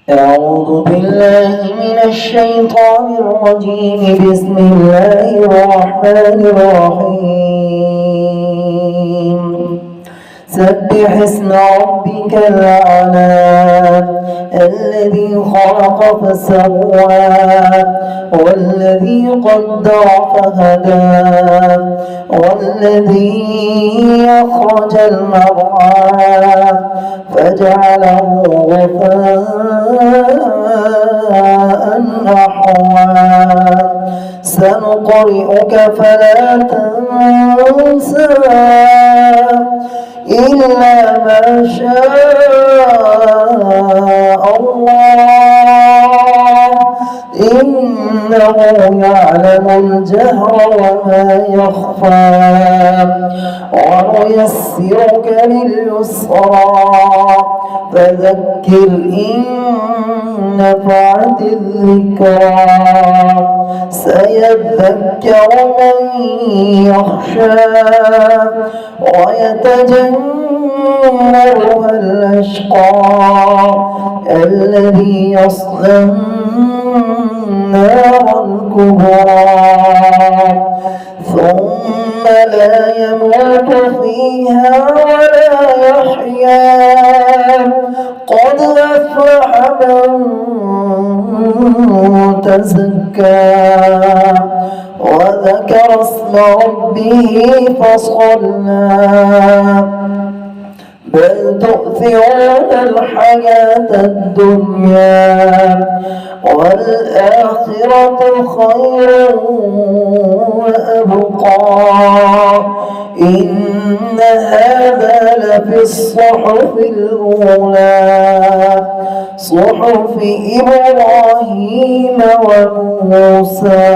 أعوذ بالله من الشيطان الرجيم. بسم الله الرحمن الرحيم. سبح اسم ربك الأعلى الذي خلق فسوى والذي قدر فهدى والذي أخرج المرعى فجعله غثاء أحوى سنقرئك فلا تنسى إلا ما شاء الله إنه يعلم الجهر وما يخفى ونيسرك لليسرى فذكر إن نفعت الذكرى سيذكر من يخشى ويتجنبها الأشقى الذي يصلى النار الكبرى ثم لا يموت فيها ولا يحيا قد أفلح من تزكى وذكر اسم ربه فصلى بل تؤثرون الحياة الدنيا والآخرة خير وأبقى إن هذا لفي الصحف الأولى صحف إبراهيم وموسى.